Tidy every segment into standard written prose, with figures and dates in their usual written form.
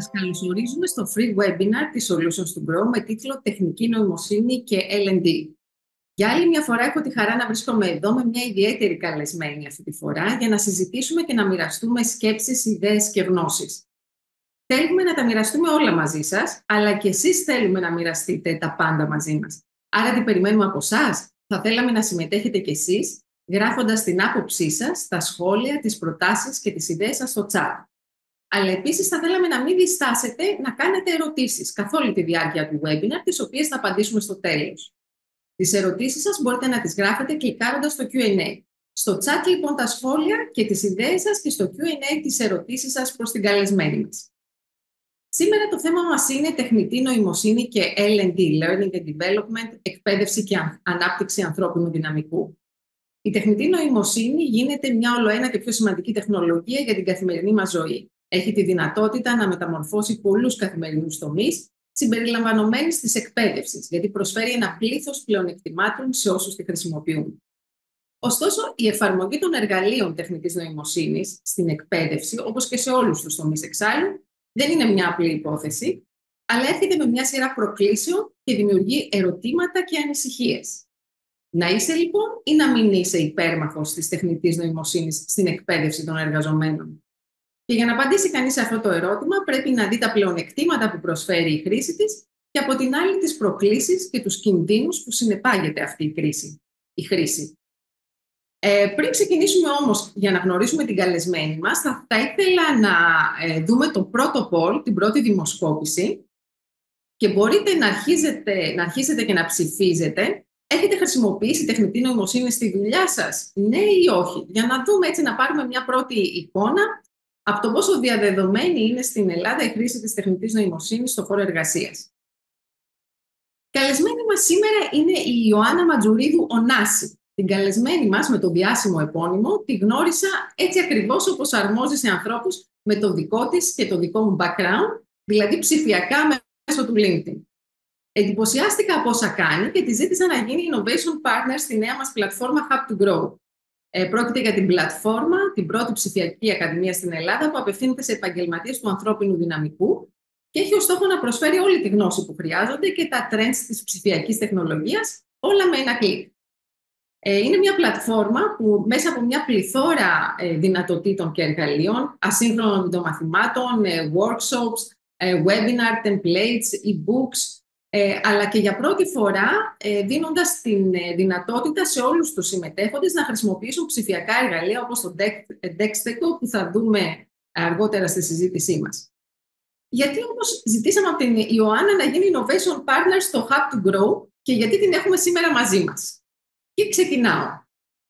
Σας καλωσορίζουμε στο free webinar της Solutions to Grow με τίτλο «Τεχνική νοημοσύνη και L&D». Για άλλη μια φορά έχω τη χαρά να βρίσκομαι εδώ με μια ιδιαίτερη καλεσμένη αυτή τη φορά για να συζητήσουμε και να μοιραστούμε σκέψεις, ιδέες και γνώσεις. Θέλουμε να τα μοιραστούμε όλα μαζί σας, αλλά και εσείς θέλουμε να μοιραστείτε τα πάντα μαζί μας. Άρα τι περιμένουμε από εσάς? Θα θέλαμε να συμμετέχετε κι εσείς, γράφοντας την άποψή σας, τα σχόλια, τις προτάσεις και τις ιδέες σας στο chat. Αλλά επίσης θα θέλαμε να μην διστάσετε να κάνετε ερωτήσεις καθ' όλη τη διάρκεια του webinar, τις οποίες θα απαντήσουμε στο τέλος. Τις ερωτήσεις σας μπορείτε να τις γράφετε κλικάροντας στο Q&A. Στο chat λοιπόν τα σχόλια και τις ιδέες σας και στο Q&A τις ερωτήσεις σας προς την καλεσμένη μας. Σήμερα το θέμα μας είναι τεχνητή νοημοσύνη και L&D, Learning and Development, εκπαίδευση και ανάπτυξη ανθρώπινου δυναμικού. Η τεχνητή νοημοσύνη γίνεται μια ολοένα και πιο σημαντική τεχνολογία για την καθημερινή μας ζωή. Έχει τη δυνατότητα να μεταμορφώσει πολλούς καθημερινούς τομείς, συμπεριλαμβανομένης της εκπαίδευσης, γιατί προσφέρει ένα πλήθος πλεονεκτημάτων σε όσους τη χρησιμοποιούν. Ωστόσο, η εφαρμογή των εργαλείων τεχνητής νοημοσύνης στην εκπαίδευση, όπως και σε όλους τους τομείς εξάλλου, δεν είναι μια απλή υπόθεση, αλλά έρχεται με μια σειρά προκλήσεων και δημιουργεί ερωτήματα και ανησυχίες. Να είσαι λοιπόν ή να μην είσαι υπέρμαχος της τεχνητής νοημοσύνης στην εκπαίδευση των εργαζομένων? Και για να απαντήσει κανείς σε αυτό το ερώτημα, πρέπει να δει τα πλεονεκτήματα που προσφέρει η χρήση της και από την άλλη τις προκλήσεις και τους κινδύνους που συνεπάγεται αυτή η χρήση. Πριν ξεκινήσουμε όμως για να γνωρίσουμε την καλεσμένη μας, θα ήθελα να δούμε το πρώτο poll, την πρώτη δημοσκόπηση, και μπορείτε να αρχίσετε και να ψηφίζετε. Έχετε χρησιμοποιήσει τεχνητή νοημοσύνη στη δουλειά σας, ναι ή όχι? Για να δούμε έτσι, να πάρουμε μια πρώτη εικόνα από το πόσο διαδεδομένη είναι στην Ελλάδα η χρήση της τεχνητής νοημοσύνης στον χώρο εργασίας. Καλεσμένη μας σήμερα είναι η Ιωάννα Ματζουρίδου Ωνάση. Την καλεσμένη μας με το διάσημο επώνυμο τη γνώρισα έτσι ακριβώς όπως αρμόζει σε ανθρώπους με το δικό της και το δικό μου background, δηλαδή ψηφιακά μέσω του LinkedIn. Εντυπωσιάστηκα από όσα κάνει και τη ζήτησα να γίνει Innovation Partner στη νέα μας πλατφόρμα Hub to Grow. Πρόκειται για την πλατφόρμα, την πρώτη ψηφιακή ακαδημία στην Ελλάδα που απευθύνεται σε επαγγελματίες του ανθρώπινου δυναμικού και έχει ως στόχο να προσφέρει όλη τη γνώση που χρειάζονται και τα trends της ψηφιακής τεχνολογίας, όλα με ένα κλικ. Είναι μια πλατφόρμα που μέσα από μια πληθώρα δυνατοτήτων και εργαλείων, ασύγχρονων βιντεομαθημάτων, workshops, webinar, templates, e-books, αλλά και για πρώτη φορά δίνοντας την δυνατότητα σε όλους τους συμμετέχοντες να χρησιμοποιήσουν ψηφιακά εργαλεία όπως το Dexteco που θα δούμε αργότερα στη συζήτησή μας. Γιατί όμως ζητήσαμε από την Ιωάννα να γίνει Innovation Partner στο Hub to Grow και γιατί την έχουμε σήμερα μαζί μας? Και ξεκινάω.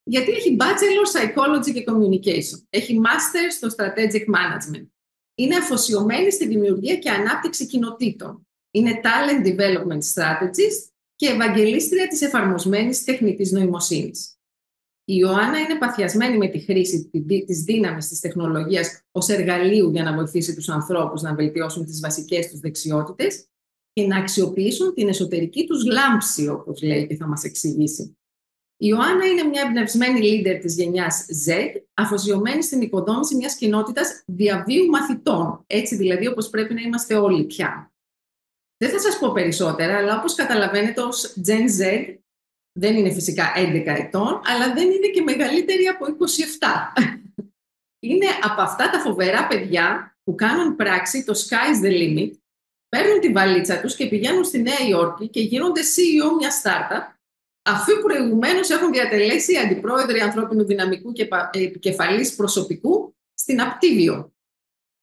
Γιατί έχει Bachelor Psychology και Communication, έχει Master στο Strategic Management, είναι αφοσιωμένη στη δημιουργία και ανάπτυξη κοινοτήτων, είναι Talent Development Strategist και ευαγγελίστρια της εφαρμοσμένης τεχνητής νοημοσύνης. Η Ιωάννα είναι παθιασμένη με τη χρήση της δύναμης της τεχνολογίας ως εργαλείου για να βοηθήσει τους ανθρώπους να βελτιώσουν τις βασικές τους δεξιότητες και να αξιοποιήσουν την εσωτερική τους λάμψη, όπως λέει και θα μας εξηγήσει. Η Ιωάννα είναι μια εμπνευσμένη leader της γενιάς Z, αφοσιωμένη στην οικοδόμηση μιας κοινότητας διαβίου μαθητών, έτσι δηλαδή όπως πρέπει να είμαστε όλοι πια. Δεν θα σας πω περισσότερα, αλλά όπως καταλαβαίνετε ως Gen Z, δεν είναι φυσικά 11 ετών, αλλά δεν είναι και μεγαλύτερη από 27. Είναι από αυτά τα φοβερά παιδιά που κάνουν πράξη το sky's the limit, παίρνουν τη βαλίτσα τους και πηγαίνουν στη Νέα Υόρκη και γίνονται CEO μια startup, αφού προηγουμένως έχουν διατελέσει αντιπρόεδροι ανθρώπινου δυναμικού και επικεφαλής προσωπικού στην Aptivio.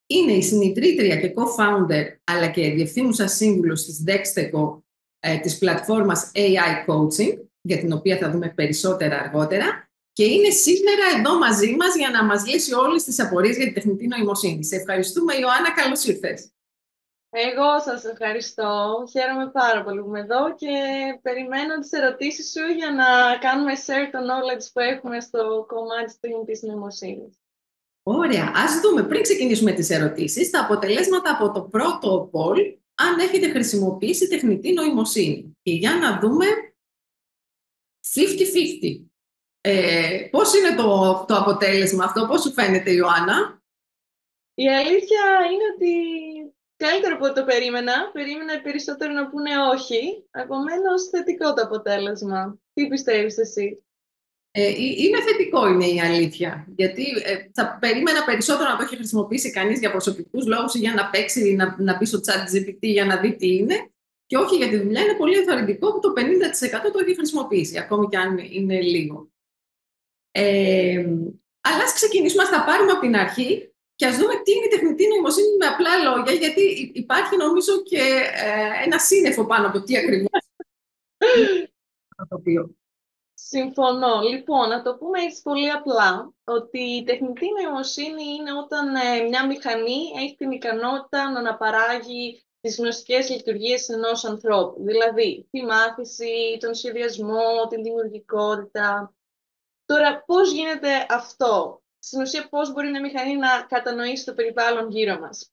Είναι η συνιδρύτρια και co-founder, αλλά και διευθύνουσα σύμβουλος της Dexteco, της πλατφόρμας AI Coaching, για την οποία θα δούμε περισσότερα αργότερα, και είναι σήμερα εδώ μαζί μας για να μας λύσει όλες τις απορίες για την τεχνητή νοημοσύνη. Σε ευχαριστούμε, Ιωάννα, καλώς ήρθες. Εγώ σας ευχαριστώ. Χαίρομαι πάρα πολύ που είμαι εδώ και περιμένω τις ερωτήσεις σου για να κάνουμε share το knowledge που έχουμε στο κομμάτι της τεχνητής νοημοσύνης. Ωραία. Ας δούμε, πριν ξεκινήσουμε τις ερωτήσεις, τα αποτελέσματα από το πρώτο poll, αν έχετε χρησιμοποιήσει τεχνητή νοημοσύνη. Και για να δούμε 50-50. Πώς είναι το αποτέλεσμα αυτό, πώς σου φαίνεται, Ιωάννα? Η αλήθεια είναι ότι Καλύτερο από ό,τι το περίμενα. Περίμενα περισσότερο να πούνε όχι. Επομένως, θετικό το αποτέλεσμα. Τι πιστεύεις εσύ? Είναι θετικό, είναι η αλήθεια. Γιατί θα περίμενα περισσότερο να το έχει χρησιμοποιήσει κανείς για προσωπικούς λόγους ή για να παίξει, να πει στο chat GPT για να δει τι είναι. Και όχι για τη δουλειά. Είναι πολύ ενθαρρυντικό που το 50% το έχει χρησιμοποιήσει, ακόμη και αν είναι λίγο. Αλλά ας ξεκινήσουμε, ας τα πάρουμε από την αρχή και ας δούμε τι είναι η τεχνητή νοημοσύνη με απλά λόγια, γιατί υπάρχει νομίζω και ένα σύννεφο πάνω από τι ακριβώς είναι το οποίο. Συμφωνώ. Λοιπόν, να το πούμε έτσι πολύ απλά, ότι η τεχνητή νοημοσύνη είναι όταν μια μηχανή έχει την ικανότητα να αναπαράγει τις γνωστικές λειτουργίες ενός ανθρώπου. Δηλαδή, τη μάθηση, τον σχεδιασμό, την δημιουργικότητα. Τώρα, πώς γίνεται αυτό? Στην ουσία, πώς μπορεί μια μηχανή να κατανοήσει το περιβάλλον γύρω μας?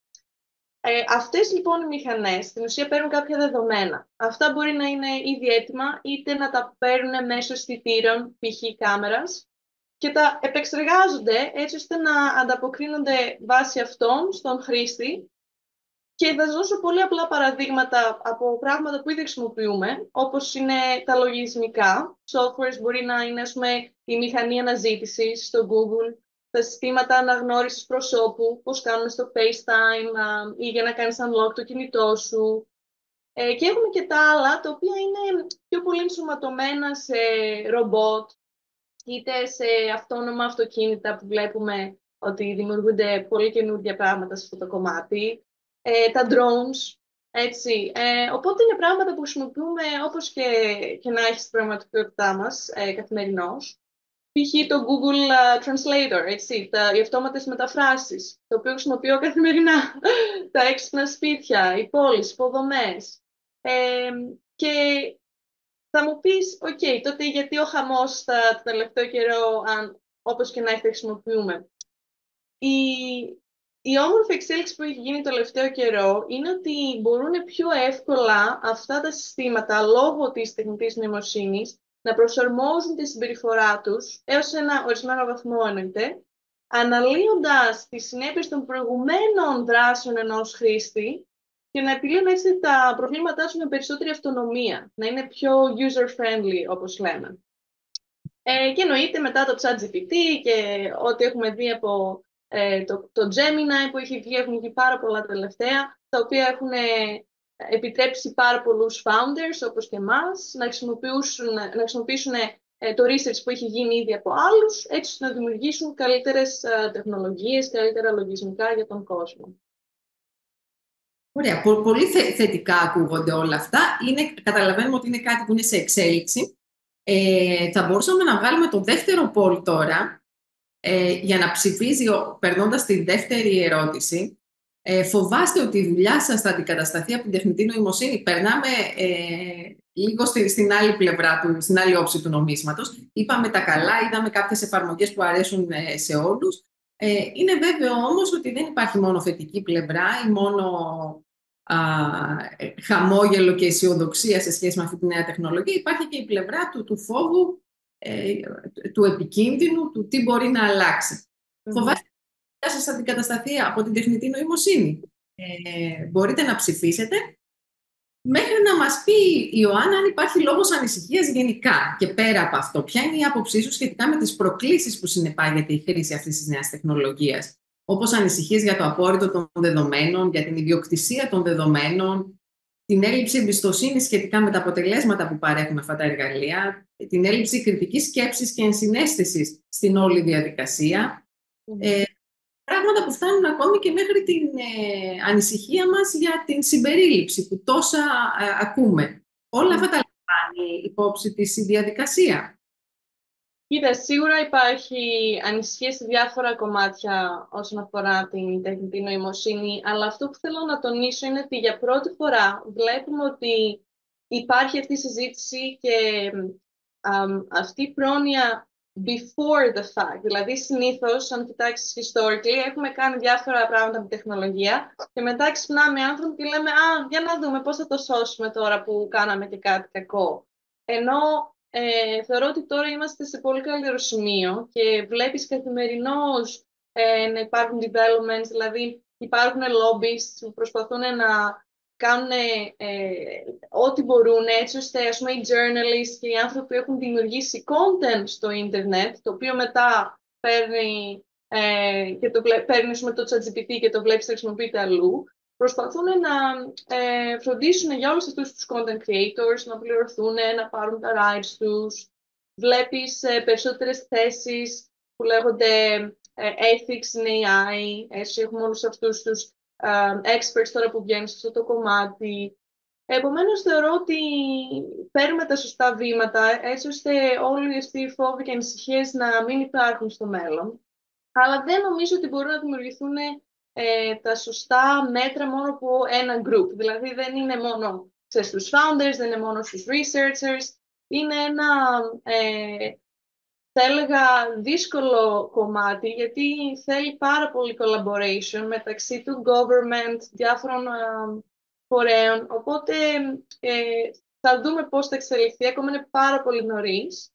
Αυτές λοιπόν οι μηχανές στην ουσία παίρνουν κάποια δεδομένα. Αυτά μπορεί να είναι ήδη έτοιμα, είτε να τα παίρνουν μέσω αισθητήρων, π.χ. κάμερας, και τα επεξεργάζονται έτσι ώστε να ανταποκρίνονται βάσει αυτών στον χρήστη. Και θα σας δώσω πολύ απλά παραδείγματα από πράγματα που ήδη χρησιμοποιούμε, όπως είναι τα λογισμικά. Softwares μπορεί να είναι, ας πούμε, η μηχανή αναζήτησης στο Google, τα συστήματα αναγνώρισης προσώπου, πώς κάνουμε στο FaceTime ή για να κάνεις unlock το κινητό σου. Και έχουμε και τα άλλα, τα οποία είναι πιο πολύ ενσωματωμένα σε ρομπότ, είτε σε αυτόνομα αυτοκίνητα που βλέπουμε ότι δημιουργούνται πολύ καινούργια πράγματα σε αυτό το κομμάτι. Τα drones, έτσι. Οπότε είναι πράγματα που χρησιμοποιούμε όπως και να έχει στην πραγματικότητά μας καθημερινώς. Π.χ. το Google Translator, έτσι, οι αυτόματες μεταφράσεις, το οποίο χρησιμοποιώ καθημερινά. Τα έξυπνα σπίτια, οι πόλεις, υποδομές. Και θα μου πεις, οκ, τότε γιατί ο χαμός το τελευταίο καιρό, όπως και να έχει, χρησιμοποιούμε. Η όμορφη εξέλιξη που έχει γίνει το τελευταίο καιρό είναι ότι μπορούν πιο εύκολα αυτά τα συστήματα, λόγω της τεχνητής νοημοσύνης, να προσαρμόζουν τη συμπεριφορά τους, έως ένα ορισμένο βαθμό εννοείται, αναλύοντας τις συνέπειες των προηγουμένων δράσεων ενός χρήστη και να επιλύουν έτσι τα προβλήματά τους με περισσότερη αυτονομία, να είναι πιο user-friendly, όπως λέμε. Και εννοείται μετά το ChatGPT και ό,τι έχουμε δει από το Gemini που έχουν βγει πάρα πολλά τελευταία, τα οποία έχουν επιτρέψει πάρα πολλούς founders, όπως και εμάς, να χρησιμοποιήσουν το research που έχει γίνει ήδη από άλλους, έτσι ώστε να δημιουργήσουν καλύτερες τεχνολογίες, καλύτερα λογισμικά για τον κόσμο. Ωραία. Πολύ θετικά ακούγονται όλα αυτά. Καταλαβαίνουμε ότι είναι κάτι που είναι σε εξέλιξη. Θα μπορούσαμε να βγάλουμε το δεύτερο poll τώρα, για να ψηφίζει, περνώντας τη δεύτερη ερώτηση. Φοβάστε ότι η δουλειά σας θα αντικατασταθεί από την τεχνητή νοημοσύνη? Περνάμε λίγο στην άλλη πλευρά, στην άλλη όψη του νομίσματος. Είπαμε τα καλά, είδαμε κάποιες εφαρμογές που αρέσουν σε όλους. Είναι βέβαιο όμως ότι δεν υπάρχει μόνο θετική πλευρά ή μόνο χαμόγελο και αισιοδοξία σε σχέση με αυτή τη νέα τεχνολογία. Υπάρχει και η πλευρά του φόβου, του επικίνδυνου, του τι μπορεί να αλλάξει. Φοβάστε ότι σας αντικατασταθεί από την τεχνητή νοημοσύνη? Μπορείτε να ψηφίσετε μέχρι να μας πει η Ιωάννα αν υπάρχει λόγος ανησυχίας γενικά και πέρα από αυτό. Ποια είναι η άποψή σου σχετικά με τις προκλήσεις που συνεπάγεται η χρήση αυτής της νέας τεχνολογίας, όπως ανησυχίες για το απόρριτο των δεδομένων, για την ιδιοκτησία των δεδομένων, την έλλειψη εμπιστοσύνης σχετικά με τα αποτελέσματα που παρέχουν αυτά τα εργαλεία, την έλλειψη κριτικής σκέψης και ενσυναίσθησης στην όλη διαδικασία. Πράγματα που φτάνουν ακόμη και μέχρι την ανησυχία μας για την συμπερίληψη που τόσα ακούμε. Όλα αυτά τα λαμβάνει υπόψη της η διαδικασία? Κοίτα, σίγουρα υπάρχει ανησυχία σε διάφορα κομμάτια όσον αφορά την τεχνητή νοημοσύνη, αλλά αυτό που θέλω να τονίσω είναι ότι για πρώτη φορά βλέπουμε ότι υπάρχει αυτή η συζήτηση και αυτή η πρόνοια before the fact. Δηλαδή, συνήθως, αν κοιτάξεις historically, έχουμε κάνει διάφορα πράγματα με τεχνολογία και μετά ξυπνάμε άνθρωποι και λέμε για να δούμε πώς θα το σώσουμε τώρα που κάναμε και κάτι κακό. Ενώ θεωρώ ότι τώρα είμαστε σε πολύ καλύτερο σημείο και βλέπεις καθημερινώς να υπάρχουν developments, δηλαδή υπάρχουν lobbies που προσπαθούν να κάνουν ό,τι μπορούν, έτσι ώστε ας πούμε, οι journalists και οι άνθρωποι που έχουν δημιουργήσει content στο ίντερνετ, το οποίο μετά παίρνει, και παίρνει με το ChatGPT και το βλέπεις να χρησιμοποιείται αλλού, προσπαθούν να φροντίσουν για όλους αυτούς τους content creators να πληρωθούν, να πάρουν τα rights τους. Βλέπεις περισσότερες θέσεις που λέγονται ethics in AI, έτσι έχουμε όλους αυτούς τους experts τώρα που βγαίνουν σε αυτό το κομμάτι. Επομένως, θεωρώ ότι παίρνουμε τα σωστά βήματα, έτσι ώστε όλοι αυτοί οι φόβοι και ανησυχίες να μην υπάρχουν στο μέλλον. Αλλά δεν νομίζω ότι μπορούν να δημιουργηθούν τα σωστά μέτρα μόνο από ένα group. Δηλαδή, δεν είναι μόνο στους founders, δεν είναι μόνο στους researchers. Είναι ένα, θα έλεγα, δύσκολο κομμάτι, γιατί θέλει πάρα πολύ collaboration μεταξύ του government, διάφορων φορέων. Οπότε θα δούμε πώς θα εξελιχθεί. Ακόμα είναι πάρα πολύ νωρίς.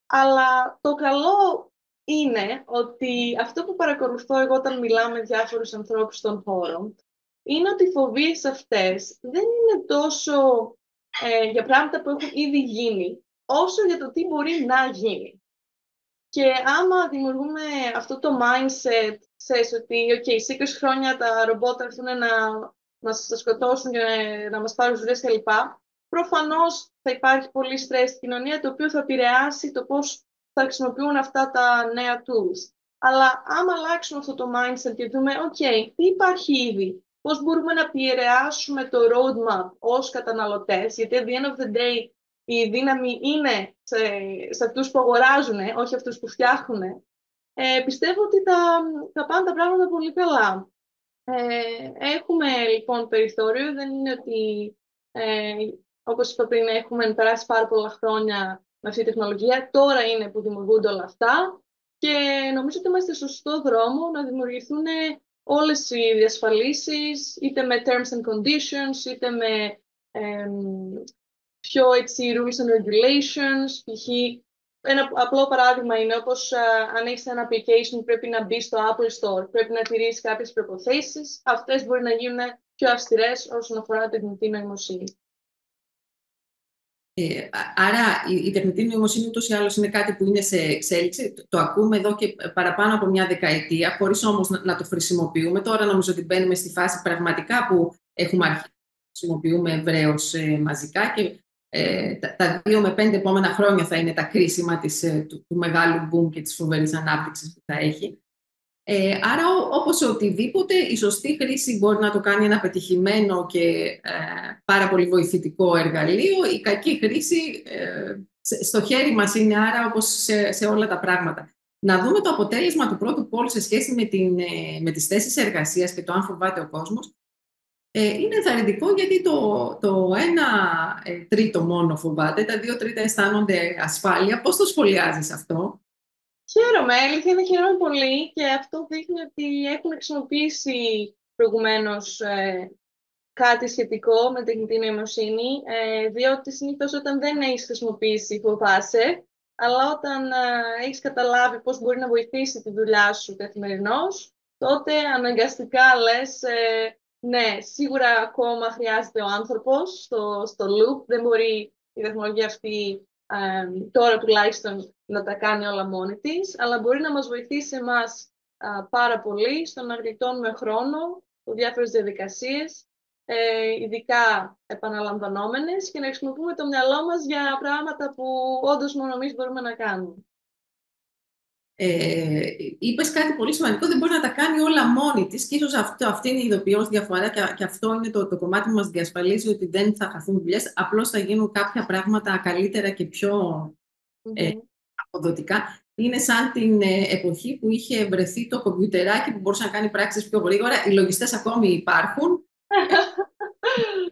Αλλά το καλό είναι ότι αυτό που παρακολουθώ εγώ όταν μιλάω με διάφορους ανθρώπους στον χώρο, είναι ότι οι φοβίες αυτές δεν είναι τόσο για πράγματα που έχουν ήδη γίνει, όσο για το τι μπορεί να γίνει. Και άμα δημιουργούμε αυτό το mindset, ξέρεις ότι σε 20 χρόνια τα ρομπότ θα έρθουν να μας σκοτώσουν και να μας πάρουν δουλειές κλπ. Προφανώς θα υπάρχει πολύ στρες στην κοινωνία, το οποίο θα επηρεάσει το πώς θα χρησιμοποιούν αυτά τα νέα tools. Αλλά άμα αλλάξουμε αυτό το mindset και δούμε, τι υπάρχει ήδη, πώς μπορούμε να επηρεάσουμε το roadmap ως καταναλωτές, γιατί at the end of the day η δύναμη είναι σε αυτούς που αγοράζουν, όχι αυτούς που φτιάχνουν, πιστεύω ότι θα πάνε τα πράγματα πολύ καλά. Έχουμε λοιπόν περιθώριο, δεν είναι ότι, όπως είπα πριν, έχουμε περάσει πάρα πολλά χρόνια με αυτή τη τεχνολογία, τώρα είναι που δημιουργούνται όλα αυτά και νομίζω ότι είμαστε στο σωστό δρόμο να δημιουργηθούν όλες οι διασφαλίσεις, είτε με terms and conditions, είτε με πιο rules and regulations. Π.χ. ένα απλό παράδειγμα είναι όπως αν έχεις ένα application που πρέπει να μπει στο Apple Store, πρέπει να τηρείς κάποιες προϋποθέσεις. Αυτές μπορεί να γίνουν πιο αυστηρές όσον αφορά τεχνητή νοημοσύνη. Άρα η τεχνητή νοημοσύνη ούτως ή άλλως είναι κάτι που είναι σε εξέλιξη. Το ακούμε εδώ και παραπάνω από μια δεκαετία, χωρίς όμως να το χρησιμοποιούμε. Τώρα νομίζω ότι μπαίνουμε στη φάση πραγματικά που έχουμε αρχίσει να χρησιμοποιούμε ευρέως μαζικά και τα 2 με 5 επόμενα χρόνια θα είναι τα κρίσιμα του μεγάλου boom και της φοβερής ανάπτυξης που θα έχει. Άρα, όπως οτιδήποτε, η σωστή χρήση μπορεί να το κάνει ένα πετυχημένο και πάρα πολύ βοηθητικό εργαλείο. Η κακή χρήση στο χέρι μας είναι, άρα, όπως σε όλα τα πράγματα. Να δούμε το αποτέλεσμα του πρώτου πόλου σε σχέση με τις θέσεις εργασίας και το αν φοβάται ο κόσμος. Είναι ενθαρρυντικό γιατί το 1/3 μόνο φοβάται, τα 2/3 αισθάνονται ασφάλεια. Πώς το σχολιάζεις αυτό? Χαίρομαι, αλήθεια είναι, χαίρομαι πολύ και αυτό δείχνει ότι έχουν χρησιμοποιήσει προηγουμένως κάτι σχετικό με τεχνητή νοημοσύνη, διότι συνήθως όταν δεν έχεις χρησιμοποιήσει φοβάσαι, αλλά όταν έχεις καταλάβει πώς μπορεί να βοηθήσει τη δουλειά σου καθημερινώς, τότε αναγκαστικά λες, ναι, σίγουρα ακόμα χρειάζεται ο άνθρωπος στο loop, δεν μπορεί η τεχνολογία αυτή τώρα τουλάχιστον να τα κάνει όλα μόνη της, αλλά μπορεί να μας βοηθήσει εμάς πάρα πολύ στο να γλιτώνουμε χρόνο από διάφορες διαδικασίες, ειδικά επαναλαμβανόμενες, και να χρησιμοποιούμε το μυαλό μας για πράγματα που όντως μόνο εμείς μπορούμε να κάνουμε. Είπες κάτι πολύ σημαντικό, δεν μπορεί να τα κάνει όλα μόνη της και ίσως αυτή είναι η ειδοποιώς διαφορά και αυτό είναι το κομμάτι που μας διασφαλίζει ότι δεν θα χαθούν δουλειές, απλώς θα γίνουν κάποια πράγματα καλύτερα και πιο αποδοτικά. Είναι σαν την εποχή που είχε βρεθεί το κομπιουτεράκι που μπορούσε να κάνει πράξεις πιο γρήγορα. Οι λογιστές ακόμη υπάρχουν.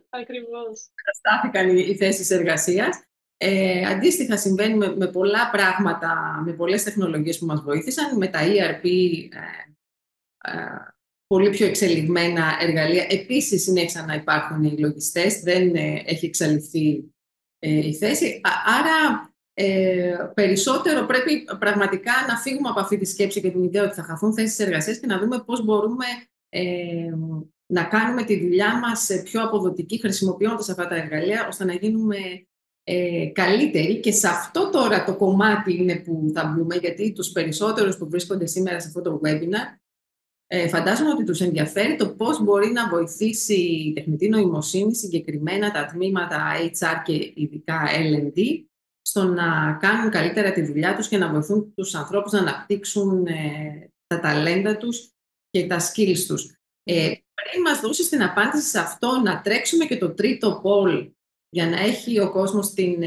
Ακριβώς. Καταστάθηκαν οι θέσεις εργασίας. Αντίστοιχα συμβαίνει με πολλά πράγματα, με πολλές τεχνολογίες που μας βοήθησαν, με τα ERP, πολύ πιο εξελιγμένα εργαλεία. Επίσης συνέχισαν να υπάρχουν οι λογιστές, δεν έχει εξαλειφθεί η θέση. Άρα περισσότερο πρέπει πραγματικά να φύγουμε από αυτή τη σκέψη και την ιδέα ότι θα χαθούν θέσεις εργασίας και να δούμε πώς μπορούμε να κάνουμε τη δουλειά μας πιο αποδοτική χρησιμοποιώντας αυτά τα εργαλεία, ώστε να γίνουμε καλύτεροι. Και σε αυτό τώρα το κομμάτι είναι που θα μπούμε, γιατί τους περισσότερους που βρίσκονται σήμερα σε αυτό το webinar, φαντάζομαι ότι τους ενδιαφέρει το πώς μπορεί να βοηθήσει η τεχνητή νοημοσύνη, συγκεκριμένα τα τμήματα HR και ειδικά L&D, στο να κάνουν καλύτερα τη δουλειά τους και να βοηθούν τους ανθρώπους να αναπτύξουν τα ταλέντα τους και τα skills τους. Πριν μας δώσεις την απάντηση σε αυτό, να τρέξουμε και το τρίτο poll για να έχει ο κόσμος την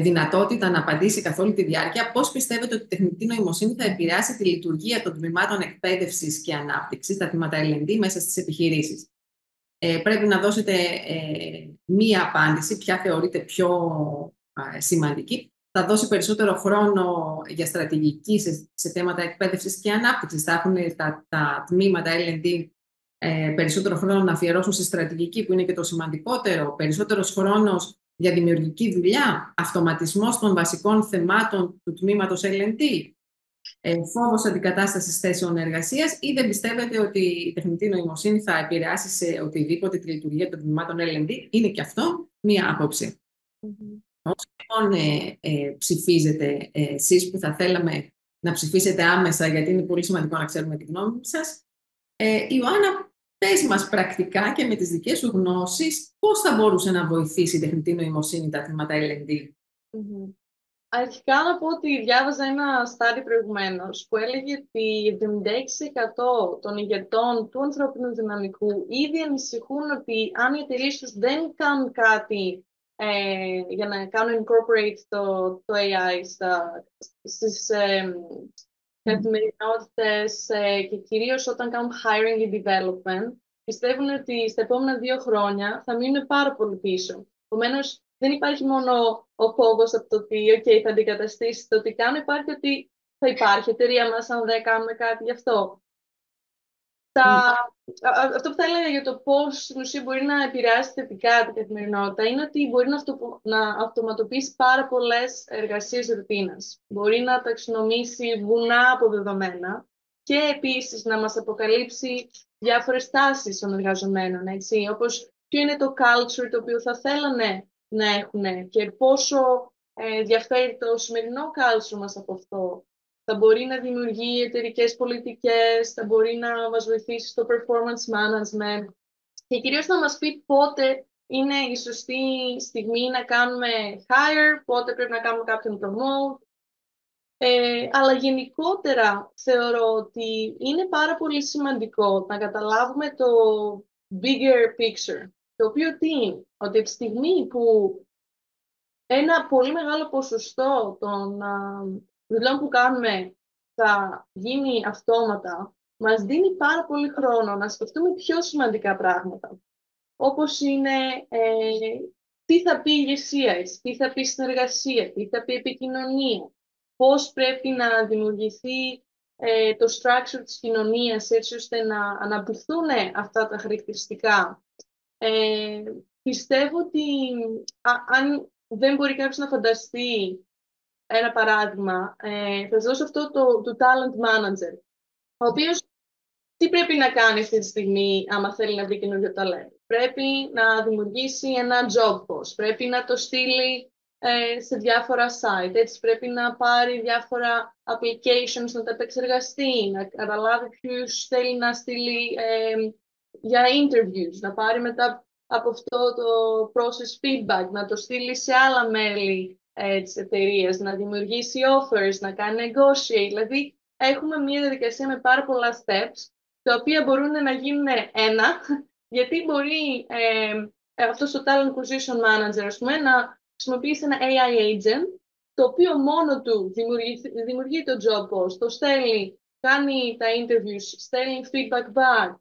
δυνατότητα να απαντήσει καθ' όλη τη διάρκεια. Πώς πιστεύετε ότι η τεχνητή νοημοσύνη θα επηρεάσει τη λειτουργία των τμήματων εκπαίδευσης και ανάπτυξης, τα τμήματα L&D, μέσα στις επιχειρήσεις? Πρέπει να δώσετε μία απάντηση, ποια θεωρείτε πιο σημαντική. Θα δώσει περισσότερο χρόνο για στρατηγική σε θέματα εκπαίδευσης και ανάπτυξης. Θα έχουν τα τμήματα L&D περισσότερο χρόνο να αφιερώσουν στη στρατηγική, που είναι και το σημαντικότερο, περισσότερος χρόνος για δημιουργική δουλειά, αυτοματισμός των βασικών θεμάτων του τμήματος L&D, φόβος αντικατάστασης θέσεων εργασίας, ή δεν πιστεύετε ότι η τεχνητή νοημοσύνη θα επηρεάσει σε οτιδήποτε τη λειτουργία των τμήματων L&D? Είναι και αυτό μία άποψη. Όσο λοιπόν ψηφίζετε εσείς, που θα θέλαμε να ψηφίσετε άμεσα, γιατί είναι πολύ σημαντικό να ξέρουμε τη γνώμη σας, Ιωάννα, πες μας πρακτικά και με τις δικές σου γνώσεις πώς θα μπορούσε να βοηθήσει η τεχνητή νοημοσύνη τα τμήματα L&D. Αρχικά να πω ότι διάβαζα ένα study προηγουμένως που έλεγε ότι 76% των ηγετών του ανθρώπινου δυναμικού ήδη ανησυχούν ότι αν οι εταιρείες τους δεν κάνουν κάτι για να κάνουν incorporate το AI στις καθημερινότητες και κυρίως όταν κάνουν hiring και development, πιστεύουν ότι στα επόμενα 2 χρόνια θα μείνουν πάρα πολύ πίσω. Επομένως, δεν υπάρχει μόνο ο φόβος από το ότι θα αντικαταστήσει το τι κάνουν, υπάρχει ότι θα υπάρχει εταιρεία μας αν δεν κάνουμε κάτι γι' αυτό. Αυτό που θα έλεγα για το πώς στην ουσία μπορεί να επηρεάσει θετικά την καθημερινότητα είναι ότι μπορεί να αυτοματοποιήσει πάρα πολλές εργασίες ρουτίνας. Μπορεί να ταξινομήσει βουνά από δεδομένα και επίσης να μας αποκαλύψει διάφορες τάσεις των εργαζομένων, έτσι, όπως ποιο είναι το culture το οποίο θα θέλανε να έχουν και πόσο διαφέρει το σημερινό culture μας από αυτό. Θα μπορεί να δημιουργεί εταιρικές πολιτικές, θα μπορεί να μας βοηθήσει στο performance management και κυρίως να μας πει πότε είναι η σωστή στιγμή να κάνουμε hire, πότε πρέπει να κάνουμε κάποιον promote. Αλλά γενικότερα θεωρώ ότι είναι πάρα πολύ σημαντικό να καταλάβουμε το bigger picture, το οποίο τι είναι, ότι από τη στιγμή που ένα πολύ μεγάλο ποσοστό των δουλειών που κάνουμε θα γίνει αυτόματα, μας δίνει πάρα πολύ χρόνο να σκεφτούμε πιο σημαντικά πράγματα. Όπως είναι τι θα πει ηγεσία, τι θα πει συνεργασία, τι θα πει επικοινωνία, πώς πρέπει να δημιουργηθεί το structure της κοινωνίας έτσι ώστε να αναπτυχθούν αυτά τα χαρακτηριστικά. Πιστεύω ότι αν δεν μπορεί κάποιος να φανταστεί ένα παράδειγμα, θα σας δώσω αυτό του talent manager, ο οποίος τι πρέπει να κάνει αυτή τη στιγμή άμα θέλει να βρει καινούργιο ταλέντο? Πρέπει να δημιουργήσει ένα job post, πρέπει να το στείλει σε διάφορα site, έτσι πρέπει να πάρει διάφορα applications, να τα επεξεργαστεί, να καταλάβει ποιους θέλει να στείλει για interviews, να πάρει μετά από αυτό το process feedback, να το στείλει σε άλλα μέλη της εταιρείας, να δημιουργήσει offers, να κάνει negotiate. Δηλαδή, έχουμε μια διαδικασία με πάρα πολλά steps, τα οποία μπορούν να γίνουν ένα, γιατί μπορεί αυτός ο talent acquisition manager, ας πούμε, να χρησιμοποιήσει ένα AI agent, το οποίο μόνο του δημιουργεί το job post, το στέλνει, κάνει τα interviews, στέλνει feedback back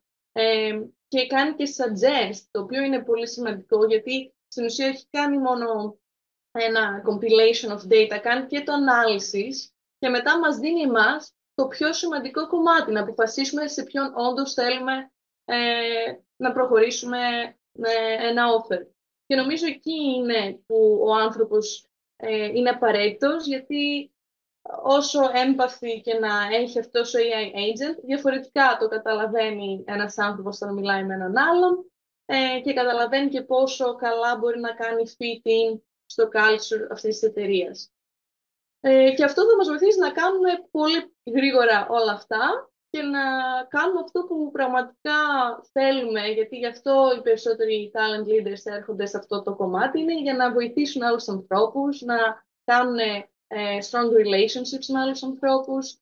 και κάνει και suggest, το οποίο είναι πολύ σημαντικό, γιατί στην ουσία έχει κάνει μόνο ένα compilation of data, κάνει και το analysis και μετά μας δίνει εμάς το πιο σημαντικό κομμάτι, να αποφασίσουμε σε ποιον όντως θέλουμε να προχωρήσουμε με ένα offer. Και νομίζω εκεί είναι που ο άνθρωπος είναι απαραίτητος, γιατί όσο empathy και να έχει αυτός ο AI agent, διαφορετικά το καταλαβαίνει ένας άνθρωπος όταν μιλάει με έναν άλλον και καταλαβαίνει και πόσο καλά μπορεί να κάνει fitting στο culture αυτής της εταιρείας. Και αυτό θα μας βοηθήσει να κάνουμε πολύ γρήγορα όλα αυτά και να κάνουμε αυτό που πραγματικά θέλουμε, γιατί γι' αυτό οι περισσότεροι talent leaders έρχονται σε αυτό το κομμάτι, είναι για να βοηθήσουν άλλους ανθρώπους, να κάνουν strong relationships με άλλους ανθρώπους.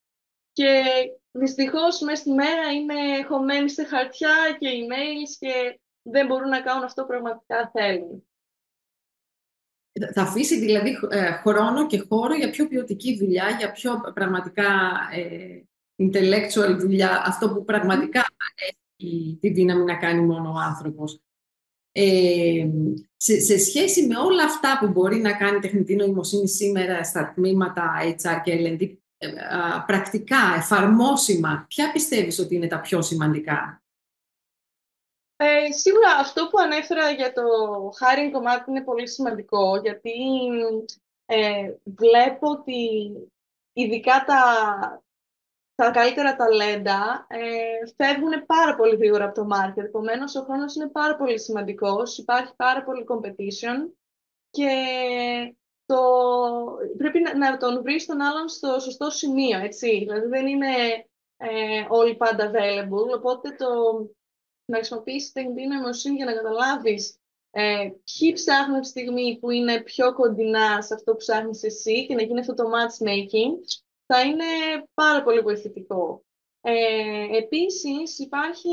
Και δυστυχώς μέσα στη μέρα είναι χωμένοι σε χαρτιά και emails και δεν μπορούν να κάνουν αυτό που πραγματικά θέλουν. Θα αφήσει δηλαδή χρόνο και χώρο για πιο ποιοτική δουλειά, για πιο πραγματικά intellectual δουλειά, αυτό που πραγματικά έχει τη δύναμη να κάνει μόνο ο άνθρωπος. Σε σχέση με όλα αυτά που μπορεί να κάνει η τεχνητή νοημοσύνη σήμερα στα τμήματα HR και L&D, πρακτικά, εφαρμόσιμα, ποια πιστεύεις ότι είναι τα πιο σημαντικά? Σίγουρα αυτό που ανέφερα για το hiring κομμάτι είναι πολύ σημαντικό, γιατί βλέπω ότι ειδικά τα καλύτερα ταλέντα φεύγουν πάρα πολύ γρήγορα από το market. Επομένως, ο χρόνος είναι πάρα πολύ σημαντικός, υπάρχει πάρα πολύ competition και πρέπει να τον βρεις τον άλλον στο σωστό σημείο, έτσι. Δηλαδή δεν είναι όλοι πάντα available, οπότε να χρησιμοποιήσεις τεχνητή νοημοσύνη για να καταλάβεις ποιοι ψάχνουν τη στιγμή που είναι πιο κοντινά σε αυτό που ψάχνεις εσύ και να γίνει αυτό το matchmaking, θα είναι πάρα πολύ βοηθητικό. Επίσης, υπάρχει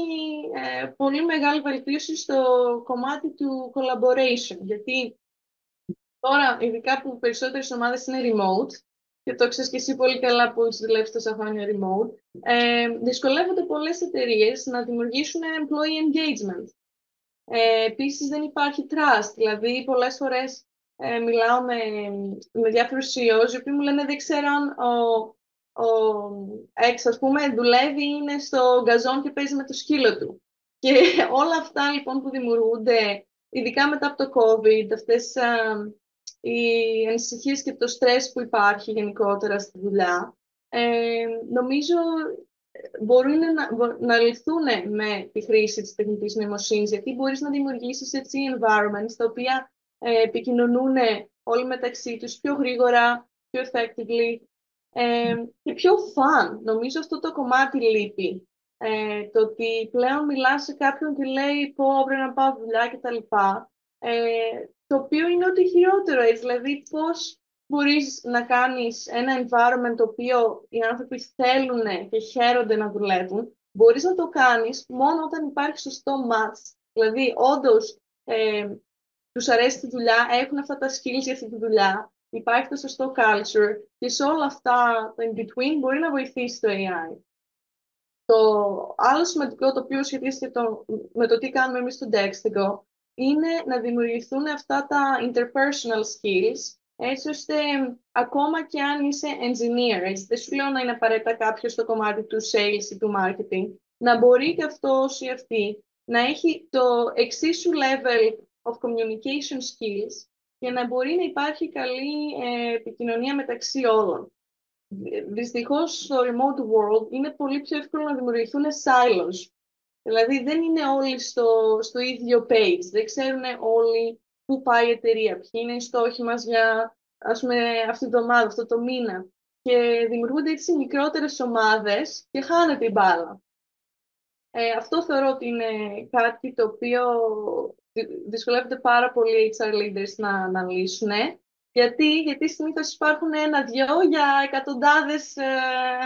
πολύ μεγάλη βελτίωση στο κομμάτι του collaboration, γιατί τώρα, ειδικά που περισσότερες ομάδες είναι remote, και το ξέρεις και εσύ πολύ καλά που έχεις δουλέψει τόσα χρόνια remote, δυσκολεύονται πολλές εταιρείες να δημιουργήσουν employee engagement. Επίσης, δεν υπάρχει trust, δηλαδή πολλές φορές μιλάω με διάφορους CEOs, οι οποίοι μου λένε δεν ξέρω αν ο X, ας πούμε, δουλεύει, είναι στο γκαζόν και παίζει με το σκύλο του. Και όλα αυτά λοιπόν που δημιουργούνται, ειδικά μετά από το COVID, αυτές οι ανησυχίες και το στρες που υπάρχει γενικότερα στη δουλειά, νομίζω μπορούν να λυθούν με τη χρήση της τεχνητής νοημοσύνης, γιατί μπορείς να δημιουργήσεις έτσι environments τα οποία επικοινωνούν όλοι μεταξύ τους πιο γρήγορα, πιο effectively και πιο fun. Νομίζω αυτό το κομμάτι λείπει. Το ότι πλέον μιλάς σε κάποιον και λέει πω πρέπει να πάω δουλειά κτλ. Το οποίο είναι ό,τι χειρότερο, έτσι. Δηλαδή πώς μπορείς να κάνεις ένα environment το οποίο οι άνθρωποι θέλουν και χαίρονται να δουλεύουν. Μπορείς να το κάνεις μόνο όταν υπάρχει σωστό match. Δηλαδή, όντως, τους αρέσει τη δουλειά, έχουν αυτά τα skills για αυτή τη δουλειά, υπάρχει το σωστό culture και σε όλα αυτά το in-between μπορεί να βοηθήσει το AI. Το άλλο σημαντικό το οποίο σχετίζεται με το τι κάνουμε εμείς στο Dextego είναι να δημιουργηθούν αυτά τα interpersonal skills, έτσι ώστε ακόμα και αν είσαι engineer, έτσι, δεν σου λέω να είναι απαραίτητα κάποιος στο κομμάτι του sales ή του marketing, να μπορεί και αυτός ή αυτή να έχει το εξίσου level of communication skills και να μπορεί να υπάρχει καλή επικοινωνία μεταξύ όλων. Δυστυχώς στο remote world είναι πολύ πιο εύκολο να δημιουργηθούν silos. Δηλαδή δεν είναι όλοι στο ίδιο page, δεν ξέρουν όλοι πού πάει η εταιρεία, ποιοι είναι οι στόχοι μας για ας πούμε, αυτή τη εβδομάδα, αυτό το μήνα. Και δημιουργούνται έτσι μικρότερες ομάδες και χάνεται η μπάλα. Αυτό θεωρώ ότι είναι κάτι το οποίο δυσκολεύονται πάρα πολλοί HR leaders να λύσουν. Γιατί συνήθως υπάρχουν ένα-δυο για εκατοντάδες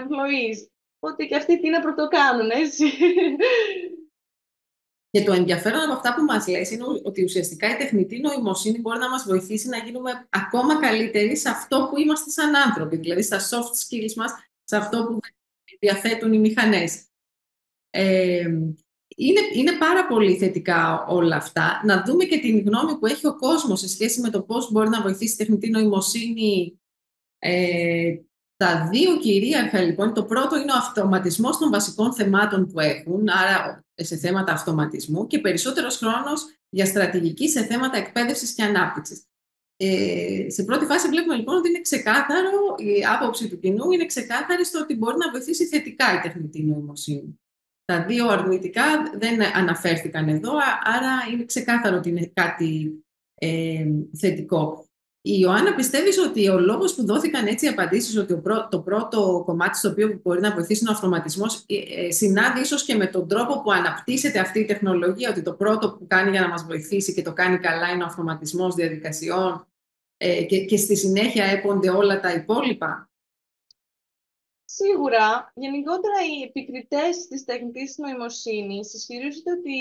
employees. Οπότε και αυτοί τι να πρωτοκάνουν, έτσι. Και το ενδιαφέρον από αυτά που μας λες είναι ότι ουσιαστικά η τεχνητή νοημοσύνη μπορεί να μας βοηθήσει να γίνουμε ακόμα καλύτεροι σε αυτό που είμαστε σαν άνθρωποι, δηλαδή στα soft skills μας, σε αυτό που διαθέτουν οι μηχανές. Είναι πάρα πολύ θετικά όλα αυτά. Να δούμε και την γνώμη που έχει ο κόσμος σε σχέση με το πώς μπορεί να βοηθήσει η τεχνητή νοημοσύνη. Τα δύο κυρίαρχα, λοιπόν, το πρώτο είναι ο αυτοματισμός των βασικών θεμάτων που έχουν, άρα σε θέματα αυτοματισμού και περισσότερος χρόνος για στρατηγική σε θέματα εκπαίδευσης και ανάπτυξης. Σε πρώτη φάση βλέπουμε λοιπόν ότι είναι ξεκάθαρο, η άποψη του κοινού είναι ξεκάθαρη στο ότι μπορεί να βοηθήσει θετικά η τεχνητή νοημοσύνη. Τα δύο αρνητικά δεν αναφέρθηκαν εδώ, άρα είναι ξεκάθαρο ότι είναι κάτι θετικό. Η Ιωάννα, πιστεύεις ότι ο λόγος που δόθηκαν έτσι οι απαντήσεις, ότι το πρώτο κομμάτι στο οποίο μπορεί να βοηθήσει είναι ο αυτοματισμός, συνάδει ίσως και με τον τρόπο που αναπτύσσεται αυτή η τεχνολογία, ότι το πρώτο που κάνει για να μας βοηθήσει και το κάνει καλά είναι ο αυτοματισμός διαδικασιών και στη συνέχεια έπονται όλα τα υπόλοιπα? Σίγουρα, γενικότερα οι επικριτές της τεχνητής νοημοσύνης ισχυρίζονται ότι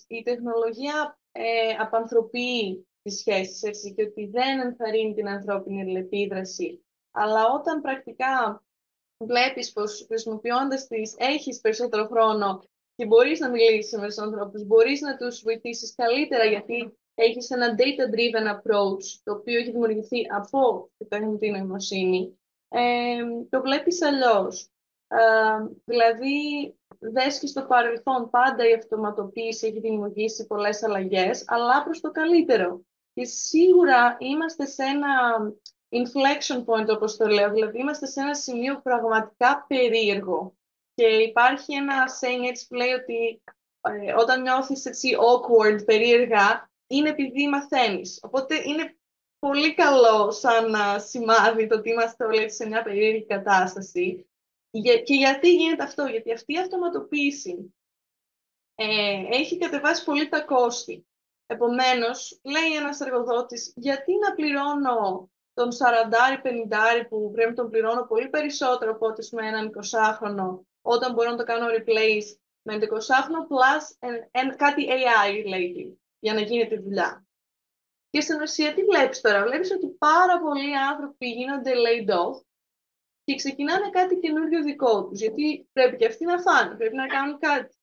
η τεχνολογία απανθρωπεί τις σχέσεις, έτσι, και ότι δεν ενθαρρύνει την ανθρώπινη αλληλεπίδραση. Αλλά όταν πρακτικά βλέπεις πως χρησιμοποιώντας τις έχεις περισσότερο χρόνο και μπορείς να μιλήσεις με τους ανθρώπους, μπορείς να τους βοηθήσεις καλύτερα, γιατί έχεις ένα data-driven approach, το οποίο έχει δημιουργηθεί από την τεχνητή νοημοσύνη, το βλέπεις αλλιώς. Δηλαδή, δες και στο παρελθόν πάντα η αυτοματοποίηση έχει δημιουργήσει πολλές αλλαγές, αλλά προς το καλύτερο. Και σίγουρα είμαστε σε ένα inflection point, όπως το λέω, δηλαδή είμαστε σε ένα σημείο πραγματικά περίεργο. Και υπάρχει ένα saying έτσι που λέει ότι όταν νιώθεις έτσι awkward, περίεργα, είναι επειδή μαθαίνεις. Οπότε είναι πολύ καλό σαν σημάδι το ότι είμαστε όλοι σε μια περίεργη κατάσταση. Και γιατί γίνεται αυτό? Γιατί αυτή η αυτοματοποίηση έχει κατεβάσει πολύ τα κόστη. Επομένως, λέει ένας εργοδότης, γιατί να πληρώνω τον 40-50 που πρέπει να τον πληρώνω πολύ περισσότερο από ό,τι με έναν 20χρονο, όταν μπορώ να το κάνω replace με ένα 20χρονο plus κάτι AI related για να γίνει τη δουλειά. Και στην ουσία τι βλέπεις τώρα? Βλέπεις ότι πάρα πολλοί άνθρωποι γίνονται laid off και ξεκινάνε κάτι καινούργιο δικό τους, γιατί πρέπει και αυτοί να φάνε, πρέπει να κάνουν κάτι.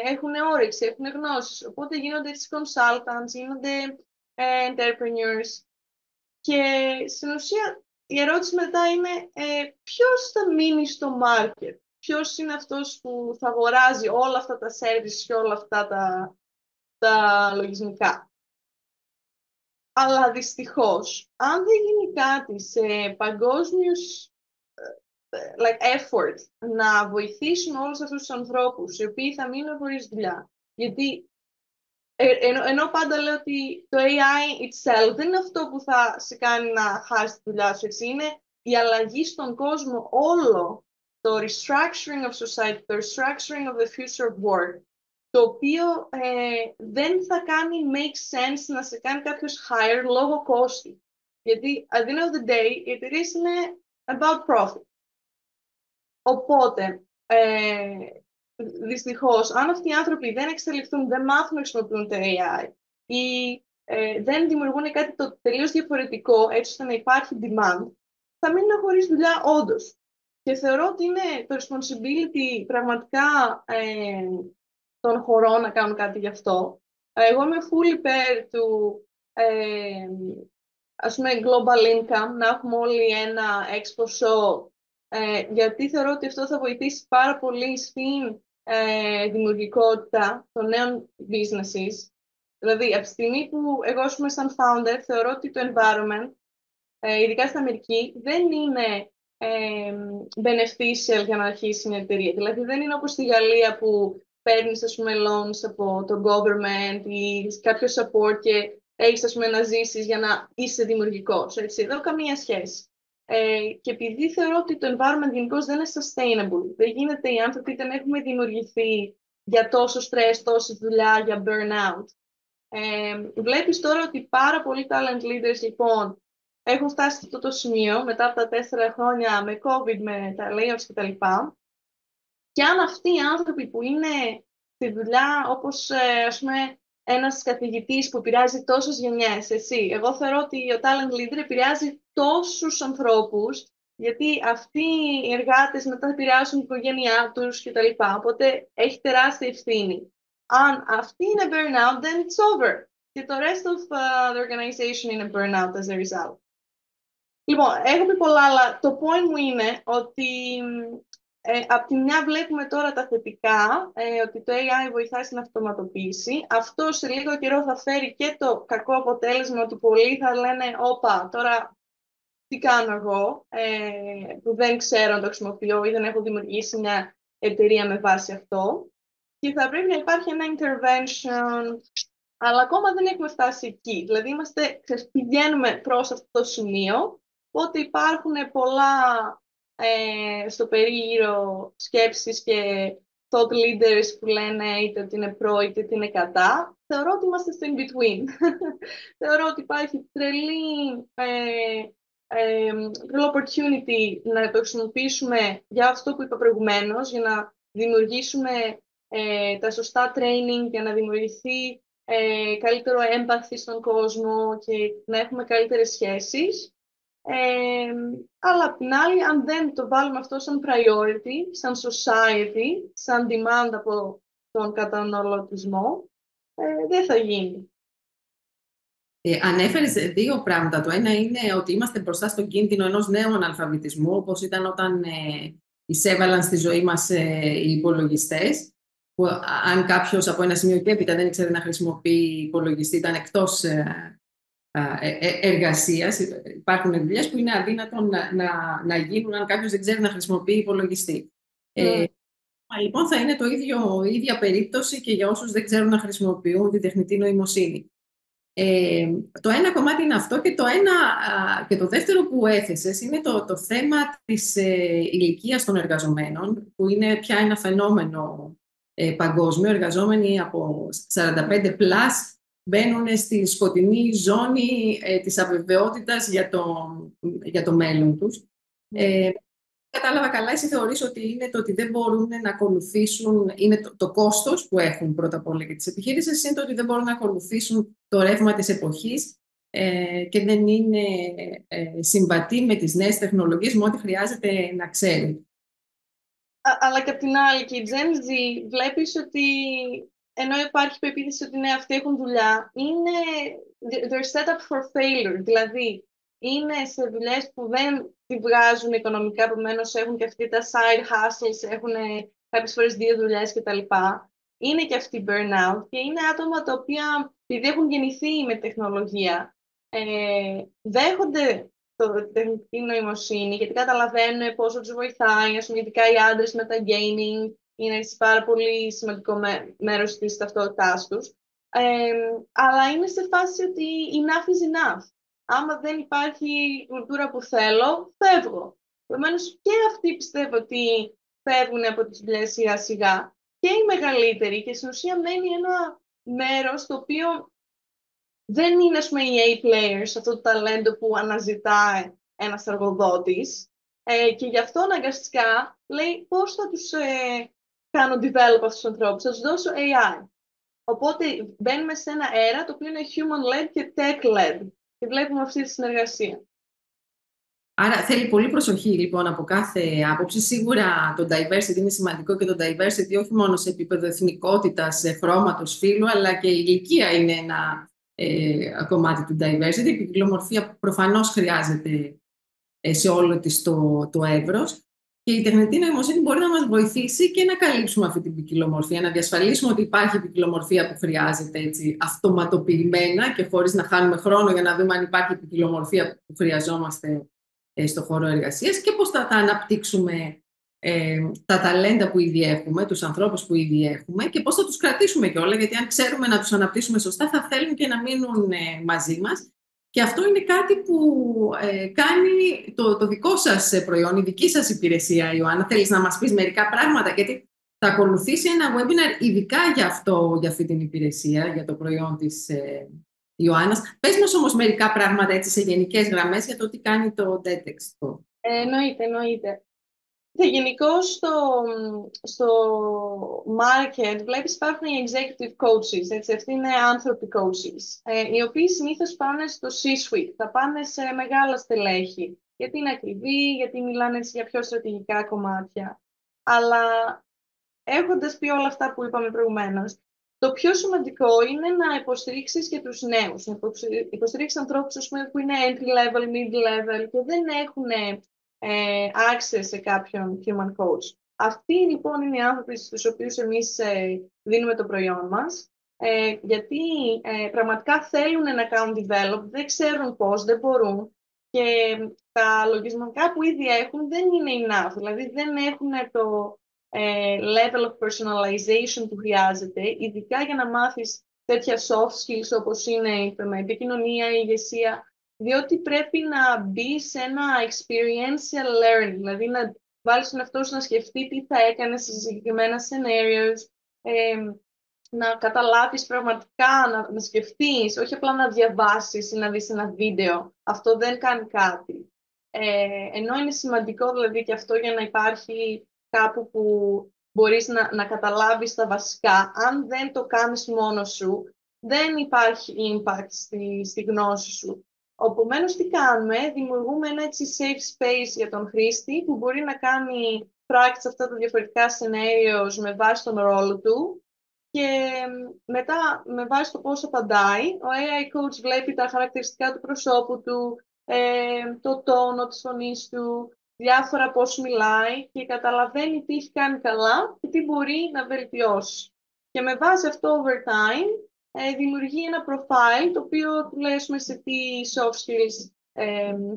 Έχουν όρεξη, έχουν γνώσεις, οπότε γίνονται consultants, γίνονται entrepreneurs. Και στην ουσία η ερώτηση μετά είναι ποιος θα μείνει στο market, ποιος είναι αυτός που θα αγοράζει όλα αυτά τα services και όλα αυτά τα λογισμικά. Αλλά δυστυχώς, αν δεν γίνει κάτι σε παγκόσμιους effort να βοηθήσουν όλους αυτούς τους ανθρώπους οι οποίοι θα μείνουν χωρίς δουλειά. Γιατί ενώ πάντα λέω ότι το AI itself δεν είναι αυτό που θα σε κάνει να χάσει τη δουλειά σου, έτσι, είναι η αλλαγή στον κόσμο όλο, το restructuring of society, το restructuring of the future of work, το οποίο δεν θα κάνει make sense να σε κάνει κάποιος hire λόγω κόστη. Γιατί at the end of the day, οι εταιρείες είναι about profit. Οπότε, δυστυχώς, αν αυτοί οι άνθρωποι δεν εξελιχθούν, δεν μάθουν να χρησιμοποιούν το AI ή δεν δημιουργούν κάτι το τελείως διαφορετικό, έτσι ώστε να υπάρχει demand, θα μείνουν χωρίς δουλειά όντως. Και θεωρώ ότι είναι το responsibility πραγματικά των χωρών να κάνουν κάτι γι' αυτό. Εγώ είμαι full υπέρ του ας πούμε global income, να έχουμε όλοι ένα expo show, γιατί θεωρώ ότι αυτό θα βοηθήσει πάρα πολύ στην δημιουργικότητα των νέων businesses. Δηλαδή, από τη στιγμή που εγώ είμαι σαν founder, θεωρώ ότι το environment, ειδικά στην Αμερική, δεν είναι beneficial για να αρχίσει μια εταιρεία. Δηλαδή, δεν είναι όπως στη Γαλλία που παίρνεις, ας πούμε, loans από το government ή κάποιο support και έχεις, ας πούμε, να ζήσεις για να είσαι δημιουργικός. Έτσι. Εδώ καμία σχέση. Και επειδή θεωρώ ότι το environment γενικώς δεν είναι sustainable, δεν γίνεται οι άνθρωποι δεν έχουμε δημιουργηθεί για τόσο stress, τόση δουλειά, για burnout. Βλέπεις τώρα ότι πάρα πολλοί talent leaders λοιπόν έχουν φτάσει σε αυτό το σημείο μετά από τα 4 χρόνια με COVID, με τα layoffs κτλ. Και αν αυτοί οι άνθρωποι που είναι στη δουλειά όπως ας πούμε ένας καθηγητής που επηρεάζει τόσες γενιές, εσύ, εγώ θεωρώ ότι ο talent leader επηρεάζει τόσους ανθρώπους, γιατί αυτοί οι εργάτες μετά επηρεάσουν την οικογένειά τους κτλ. Οπότε έχει τεράστια ευθύνη. Αν αυτή είναι burnout, then it's over. Και το rest of the organization είναι burnout as a result. Λοιπόν, έχω πει πολλά, αλλά το point μου είναι ότι Απ' τη μια βλέπουμε τώρα τα θετικά, ότι το AI βοηθάει στην αυτοματοποίηση. Αυτό σε λίγο καιρό θα φέρει και το κακό αποτέλεσμα ότι πολλοί θα λένε «Όπα, τώρα τι κάνω εγώ που δεν ξέρω να το χρησιμοποιώ ή δεν έχω δημιουργήσει μια εταιρεία με βάση αυτό». Και θα πρέπει να υπάρχει ένα intervention, αλλά ακόμα δεν έχουμε φτάσει εκεί. Δηλαδή, πηγαίνουμε προς αυτό το σημείο, ότι υπάρχουν πολλά στο περίγυρο σκέψεις και thought leaders που λένε είτε ότι είναι προ είτε ότι είναι κατά. Θεωρώ ότι είμαστε στο in-between. Θεωρώ ότι υπάρχει τρελή opportunity να το χρησιμοποιήσουμε για αυτό που είπα προηγουμένως, για να δημιουργήσουμε τα σωστά training, για να δημιουργηθεί καλύτερο empathy στον κόσμο και να έχουμε καλύτερες σχέσεις. Αλλά απ' την άλλη, αν δεν το βάλουμε αυτό σαν priority, σαν society, σαν demand από τον καταναλωτισμό, δεν θα γίνει. Ανέφερες δύο πράγματα. Το ένα είναι ότι είμαστε μπροστά στον κίνδυνο ενός νέου αναλφαβητισμού, όπως ήταν όταν εισέβαλαν στη ζωή μας οι υπολογιστές, που αν κάποιος από ένα σημείο και έπειτα δεν ήξερε να χρησιμοποιεί υπολογιστή, ήταν εκτός εργασίας. Υπάρχουν δουλειές που είναι αδύνατον να γίνουν αν κάποιος δεν ξέρει να χρησιμοποιεί υπολογιστή. Λοιπόν, θα είναι η ίδια περίπτωση και για όσους δεν ξέρουν να χρησιμοποιούν τη τεχνητή νοημοσύνη. Το ένα κομμάτι είναι αυτό και το δεύτερο που έθεσες είναι το θέμα της ηλικίας των εργαζομένων, που είναι πια ένα φαινόμενο παγκόσμιο. Εργαζόμενοι από 45 plus μπαίνουν στη σκοτεινή ζώνη της αβεβαιότητας για το μέλλον τους. Κατάλαβα καλά, εσύ θεωρείς ότι είναι το ότι δεν μπορούν να ακολουθήσουν, είναι το κόστος που έχουν πρώτα απ' όλα για τις επιχείρησεις, είναι το ότι δεν μπορούν να ακολουθήσουν το ρεύμα της εποχής και δεν είναι συμβατοί με τις νέες τεχνολογίες, με ό,τι χρειάζεται να ξέρουν. Αλλά και απ' την άλλη, και η Gen Z βλέπεις ότι ενώ υπάρχει πεποίθηση ότι ναι, αυτοί έχουν δουλειά, they're set up for failure, δηλαδή είναι σε δουλειές που δεν τη βγάζουν οικονομικά, επομένως έχουν και αυτοί τα side hustles, έχουν κάποιες φορές 2 δουλειές κτλ. Είναι και αυτοί burnout και είναι άτομα τα οποία, επειδή έχουν γεννηθεί με τεχνολογία, δέχονται τη τεχνητή νοημοσύνη, γιατί καταλαβαίνουν πόσο τους βοηθάει, ας πούμε, ειδικά οι άντρες με τα gaming, είναι πάρα πολύ σημαντικό μέρος της ταυτότητάς τους. Αλλά είναι σε φάση ότι enough is enough. Άμα δεν υπάρχει η κουλτούρα που θέλω, φεύγω. Επομένως και αυτοί πιστεύω ότι φεύγουν από τις δουλειές σιγά σιγά. Και οι μεγαλύτεροι, και στην ουσία μένει ένα μέρος το οποίο δεν είναι, ας πούμε, οι A-players, αυτό το ταλέντο που αναζητάει ένας εργοδότης. Και γι' αυτό αναγκαστικά λέει πώς θα τους κάνω develop αυτούς τους ανθρώπους, θα τους δώσω AI. Οπότε μπαίνουμε σε ένα αέρα το οποίο είναι human-led και tech-led. Και βλέπουμε αυτή τη συνεργασία. Άρα θέλει πολύ προσοχή λοιπόν από κάθε άποψη. Σίγουρα το diversity είναι σημαντικό και το diversity όχι μόνο σε επίπεδο εθνικότητας, χρώματος, φύλου, αλλά και η ηλικία είναι ένα κομμάτι του diversity. Η ποικιλομορφία προφανώς χρειάζεται σε όλο της το εύρος. Και η τεχνητή νοημοσύνη μπορεί να μας βοηθήσει και να καλύψουμε αυτή την ποικιλομορφία, να διασφαλίσουμε ότι υπάρχει ποικιλομορφία που χρειάζεται έτσι, αυτοματοποιημένα και χωρίς να χάνουμε χρόνο για να δούμε αν υπάρχει ποικιλομορφία που χρειαζόμαστε στο χώρο εργασίας και πώς θα αναπτύξουμε τα ταλέντα που ήδη έχουμε, τους ανθρώπους που ήδη έχουμε και πώς θα τους κρατήσουμε κιόλα, γιατί αν ξέρουμε να τους αναπτύσσουμε σωστά θα θέλουν και να μείνουν μαζί μας. Και αυτό είναι κάτι που κάνει το δικό σας προϊόν, η δική σας υπηρεσία, Ιωάννα. Θέλεις να μας πεις μερικά πράγματα, γιατί θα ακολουθήσει ένα webinar ειδικά για αυτή την υπηρεσία, για το προϊόν της Ιωάννας. Πες μας όμως μερικά πράγματα έτσι, σε γενικές γραμμές για το τι κάνει το DETEX. Εννοείται. Γενικώς στο market βλέπεις υπάρχουν οι executive coaches, έτσι, αυτοί είναι άνθρωποι coaches, οι οποίοι συνήθως πάνε στο C-suite, θα πάνε σε μεγάλα στελέχη, γιατί είναι ακριβή, γιατί μιλάνε για πιο στρατηγικά κομμάτια. Αλλά έχοντας πει όλα αυτά που είπαμε προηγουμένως, το πιο σημαντικό είναι να υποστηρίξεις και τους νέους, να υποστηρίξεις ανθρώπους που είναι entry-level, mid-level και δεν έχουν access σε κάποιον human coach. Αυτοί λοιπόν είναι οι άνθρωποι στους οποίους εμείς δίνουμε το προϊόν μας, γιατί πραγματικά θέλουν να κάνουν develop, δεν ξέρουν πώς, δεν μπορούν και τα λογισμικά που ήδη έχουν δεν είναι enough, δηλαδή δεν έχουν το level of personalization που χρειάζεται, ειδικά για να μάθεις τέτοια soft skills όπως είναι η επικοινωνία, η ηγεσία, διότι πρέπει να μπει σε ένα experiential learning, δηλαδή να βάλεις τον εαυτό σου να σκεφτεί τι θα έκανε σε συγκεκριμένα scenarios, να καταλάβεις πραγματικά, να σκεφτείς, όχι απλά να διαβάσεις ή να δεις ένα βίντεο. Αυτό δεν κάνει κάτι. Ενώ είναι σημαντικό δηλαδή και αυτό για να υπάρχει κάπου που μπορείς να καταλάβεις τα βασικά. Αν δεν το κάνεις μόνος σου, δεν υπάρχει impact στη γνώση σου. Επομένως, τι κάνουμε, δημιουργούμε ένα έτσι safe space για τον χρήστη που μπορεί να κάνει practice αυτά τα διαφορετικά scenarios με βάση τον ρόλο του και μετά με βάση το πώς απαντάει, ο AI coach βλέπει τα χαρακτηριστικά του προσώπου του, το τόνο της φωνής του, διάφορα πώς μιλάει και καταλαβαίνει τι έχει κάνει καλά και τι μπορεί να βελτιώσει. Και με βάση αυτό over time δημιουργεί ένα profile το οποίο του λέει σε τι soft skills